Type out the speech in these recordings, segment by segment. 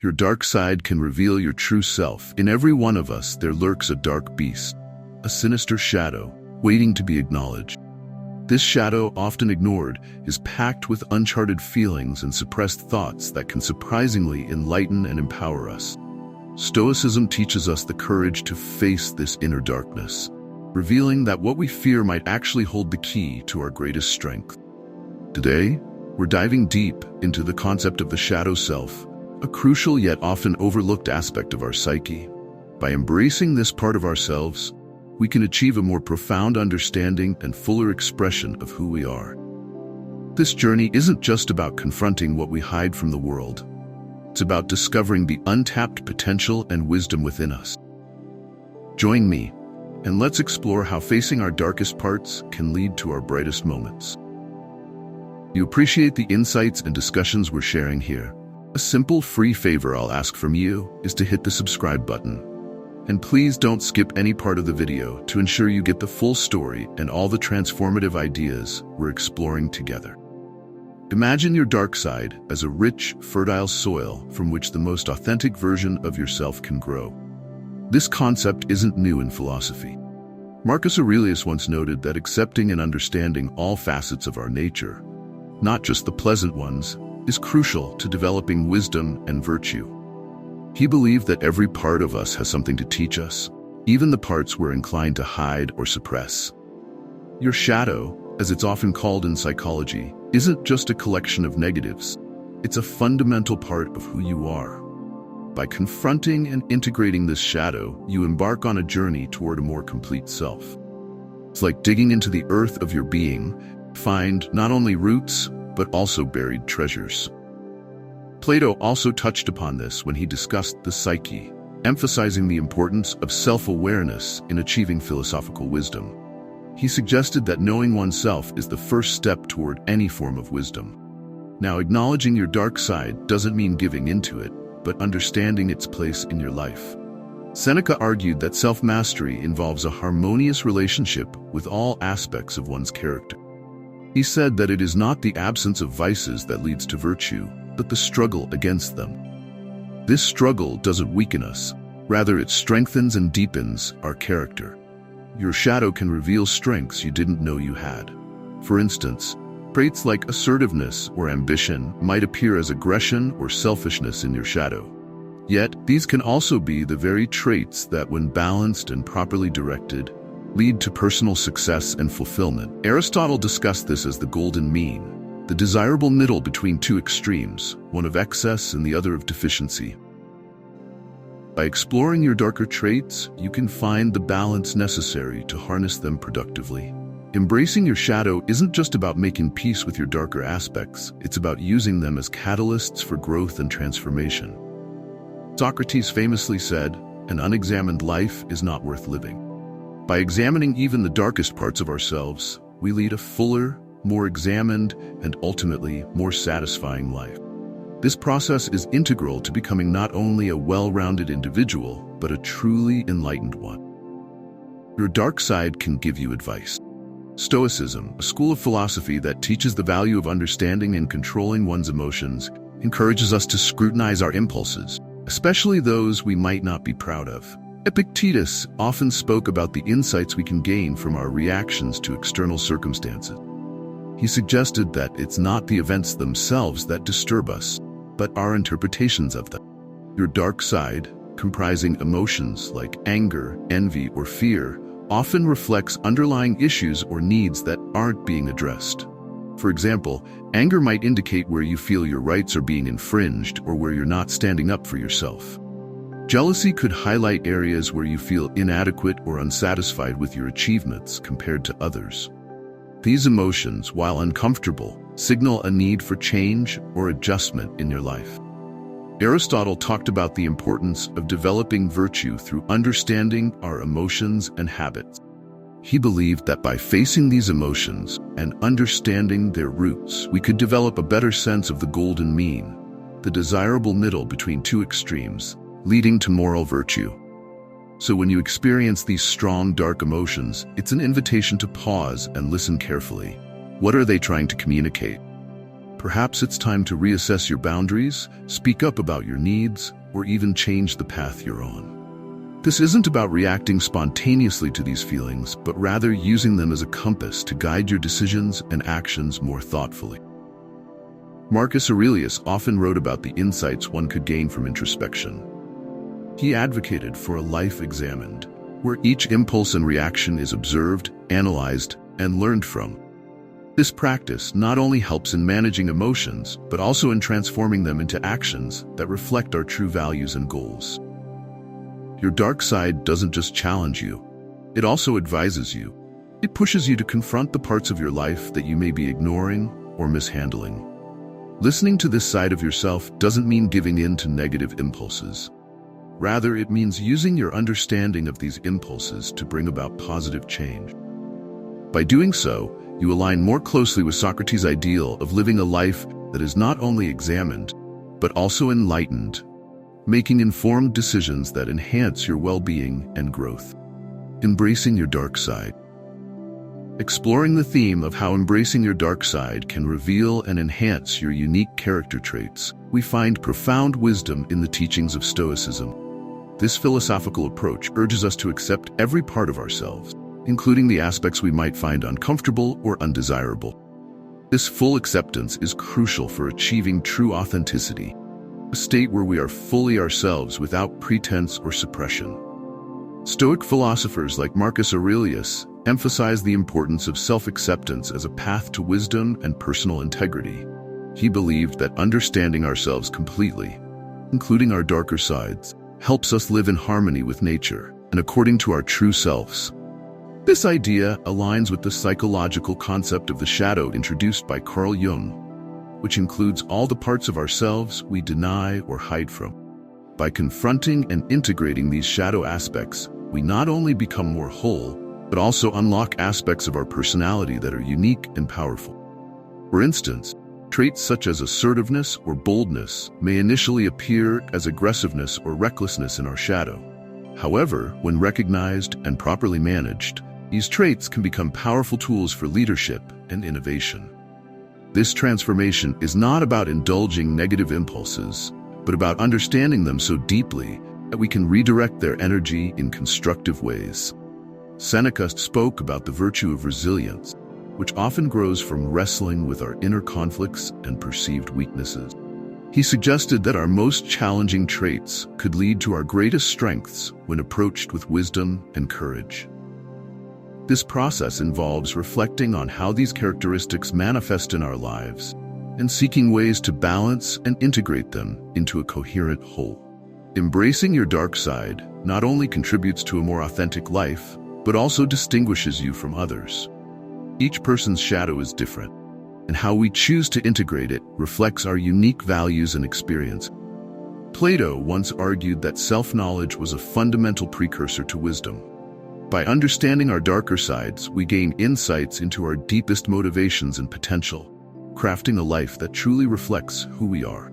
Your dark side can reveal your true self. In every one of us, there lurks a dark beast, a sinister shadow, waiting to be acknowledged. This shadow, often ignored, is packed with uncharted feelings and suppressed thoughts that can surprisingly enlighten and empower us. Stoicism teaches us the courage to face this inner darkness, revealing that what we fear might actually hold the key to our greatest strength. Today, we're diving deep into the concept of the shadow self, a crucial yet often overlooked aspect of our psyche. By embracing this part of ourselves, we can achieve a more profound understanding and fuller expression of who we are. This journey isn't just about confronting what we hide from the world. It's about discovering the untapped potential and wisdom within us. Join me, and let's explore how facing our darkest parts can lead to our brightest moments. You appreciate the insights and discussions we're sharing here. A simple free favor I'll ask from you is to hit the subscribe button. And please don't skip any part of the video to ensure you get the full story and all the transformative ideas we're exploring together. Imagine your dark side as a rich, fertile soil from which the most authentic version of yourself can grow. This concept isn't new in philosophy. Marcus Aurelius once noted that accepting and understanding all facets of our nature, not just the pleasant ones, is crucial to developing wisdom and virtue. He believed that every part of us has something to teach us, even the parts we're inclined to hide or suppress. Your shadow, as it's often called in psychology, isn't just a collection of negatives. It's a fundamental part of who you are. By confronting and integrating this shadow, you embark on a journey toward a more complete self. It's like digging into the earth of your being, find not only roots, but also buried treasures. Plato also touched upon this when he discussed the psyche, emphasizing the importance of self-awareness in achieving philosophical wisdom. He suggested that knowing oneself is the first step toward any form of wisdom. Now, acknowledging your dark side doesn't mean giving into it, but understanding its place in your life. Seneca argued that self-mastery involves a harmonious relationship with all aspects of one's character. He said that it is not the absence of vices that leads to virtue, but the struggle against them. This struggle doesn't weaken us, rather it strengthens and deepens our character. Your shadow can reveal strengths you didn't know you had. For instance, traits like assertiveness or ambition might appear as aggression or selfishness in your shadow. Yet, these can also be the very traits that, when balanced and properly directed, lead to personal success and fulfillment. Aristotle discussed this as the golden mean, the desirable middle between two extremes, one of excess and the other of deficiency. By exploring your darker traits, you can find the balance necessary to harness them productively. Embracing your shadow isn't just about making peace with your darker aspects, it's about using them as catalysts for growth and transformation. Socrates famously said, "An unexamined life is not worth living." By examining even the darkest parts of ourselves, we lead a fuller, more examined, and ultimately more satisfying life. This process is integral to becoming not only a well-rounded individual, but a truly enlightened one. Your dark side can give you advice. Stoicism, a school of philosophy that teaches the value of understanding and controlling one's emotions, encourages us to scrutinize our impulses, especially those we might not be proud of. Epictetus often spoke about the insights we can gain from our reactions to external circumstances. He suggested that it's not the events themselves that disturb us, but our interpretations of them. Your dark side, comprising emotions like anger, envy, or fear, often reflects underlying issues or needs that aren't being addressed. For example, anger might indicate where you feel your rights are being infringed or where you're not standing up for yourself. Jealousy could highlight areas where you feel inadequate or unsatisfied with your achievements compared to others. These emotions, while uncomfortable, signal a need for change or adjustment in your life. Aristotle talked about the importance of developing virtue through understanding our emotions and habits. He believed that by facing these emotions and understanding their roots, we could develop a better sense of the golden mean, the desirable middle between two extremes, leading to moral virtue. So when you experience these strong, dark emotions, it's an invitation to pause and listen carefully. What are they trying to communicate? Perhaps it's time to reassess your boundaries, speak up about your needs, or even change the path you're on. This isn't about reacting spontaneously to these feelings, but rather using them as a compass to guide your decisions and actions more thoughtfully. Marcus Aurelius often wrote about the insights one could gain from introspection. He advocated for a life examined, where each impulse and reaction is observed, analyzed, and learned from. This practice not only helps in managing emotions, but also in transforming them into actions that reflect our true values and goals. Your dark side doesn't just challenge you, it also advises you. It pushes you to confront the parts of your life that you may be ignoring or mishandling. Listening to this side of yourself doesn't mean giving in to negative impulses. Rather, it means using your understanding of these impulses to bring about positive change. By doing so, you align more closely with Socrates' ideal of living a life that is not only examined, but also enlightened, making informed decisions that enhance your well-being and growth. Embracing your dark side. Exploring the theme of how embracing your dark side can reveal and enhance your unique character traits, we find profound wisdom in the teachings of Stoicism. This philosophical approach urges us to accept every part of ourselves, including the aspects we might find uncomfortable or undesirable. This full acceptance is crucial for achieving true authenticity, a state where we are fully ourselves without pretense or suppression. Stoic philosophers like Marcus Aurelius emphasize the importance of self-acceptance as a path to wisdom and personal integrity. He believed that understanding ourselves completely, including our darker sides, helps us live in harmony with nature and according to our true selves. This idea aligns with the psychological concept of the shadow introduced by Carl Jung, which includes all the parts of ourselves we deny or hide from. By confronting and integrating these shadow aspects, we not only become more whole, but also unlock aspects of our personality that are unique and powerful. For instance, traits such as assertiveness or boldness may initially appear as aggressiveness or recklessness in our shadow. However, when recognized and properly managed, these traits can become powerful tools for leadership and innovation. This transformation is not about indulging negative impulses, but about understanding them so deeply that we can redirect their energy in constructive ways. Seneca spoke about the virtue of resilience, which often grows from wrestling with our inner conflicts and perceived weaknesses. He suggested that our most challenging traits could lead to our greatest strengths when approached with wisdom and courage. This process involves reflecting on how these characteristics manifest in our lives and seeking ways to balance and integrate them into a coherent whole. Embracing your dark side not only contributes to a more authentic life, but also distinguishes you from others. Each person's shadow is different, and how we choose to integrate it reflects our unique values and experience. Plato once argued that self-knowledge was a fundamental precursor to wisdom. By understanding our darker sides, we gain insights into our deepest motivations and potential, crafting a life that truly reflects who we are.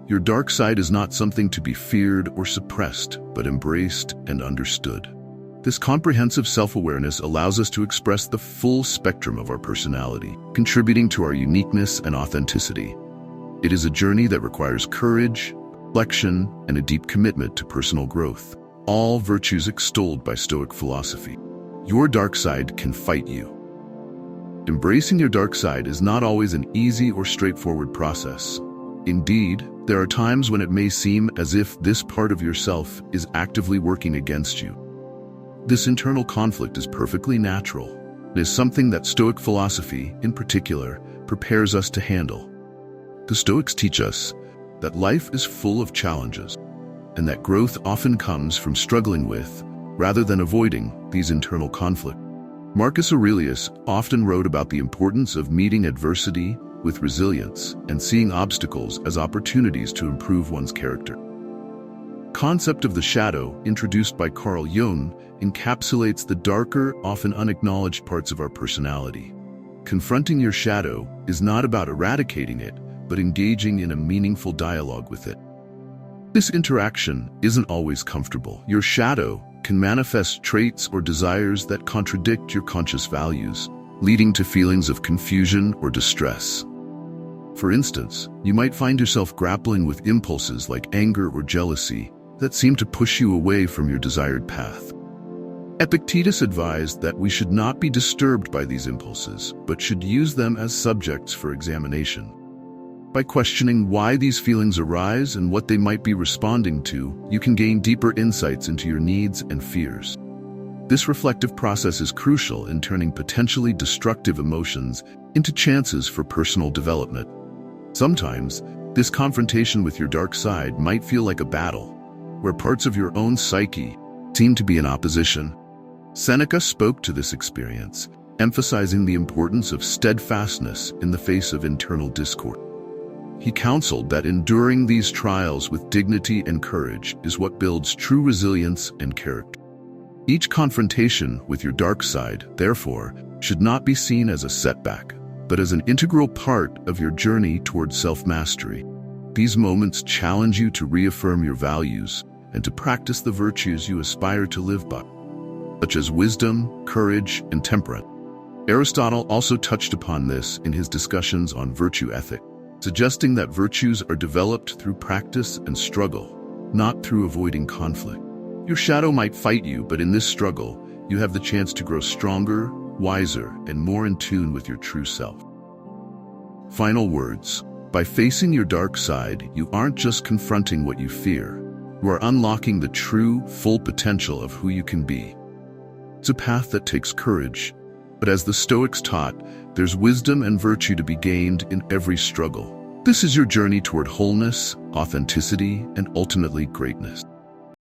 Your dark side is not something to be feared or suppressed, but embraced and understood. This comprehensive self-awareness allows us to express the full spectrum of our personality, contributing to our uniqueness and authenticity. It is a journey that requires courage, reflection, and a deep commitment to personal growth, all virtues extolled by Stoic philosophy. Your dark side can fight you. Embracing your dark side is not always an easy or straightforward process. Indeed, there are times when it may seem as if this part of yourself is actively working against you. This internal conflict is perfectly natural and is something that Stoic philosophy, in particular, prepares us to handle. The Stoics teach us that life is full of challenges, and that growth often comes from struggling with, rather than avoiding, these internal conflicts. Marcus Aurelius often wrote about the importance of meeting adversity with resilience and seeing obstacles as opportunities to improve one's character. The concept of the shadow, introduced by Carl Jung, encapsulates the darker, often unacknowledged parts of our personality. Confronting your shadow is not about eradicating it, but engaging in a meaningful dialogue with it. This interaction isn't always comfortable. Your shadow can manifest traits or desires that contradict your conscious values, leading to feelings of confusion or distress. For instance, you might find yourself grappling with impulses like anger or jealousy that seem to push you away from your desired path. Epictetus advised that we should not be disturbed by these impulses, but should use them as subjects for examination. By questioning why these feelings arise and what they might be responding to, you can gain deeper insights into your needs and fears. This reflective process is crucial in turning potentially destructive emotions into chances for personal development. Sometimes, this confrontation with your dark side might feel like a battle, where parts of your own psyche seem to be in opposition. Seneca spoke to this experience, emphasizing the importance of steadfastness in the face of internal discord. He counseled that enduring these trials with dignity and courage is what builds true resilience and character. Each confrontation with your dark side, therefore, should not be seen as a setback, but as an integral part of your journey towards self-mastery. These moments challenge you to reaffirm your values and to practice the virtues you aspire to live by, such as wisdom, courage, and temperance. Aristotle also touched upon this in his discussions on virtue ethics, suggesting that virtues are developed through practice and struggle, not through avoiding conflict. Your shadow might fight you, but in this struggle, you have the chance to grow stronger, wiser, and more in tune with your true self. Final words. By facing your dark side, you aren't just confronting what you fear. You are unlocking the true, full potential of who you can be. It's a path that takes courage, but as the Stoics taught, there's wisdom and virtue to be gained in every struggle. This is your journey toward wholeness, authenticity, and ultimately greatness.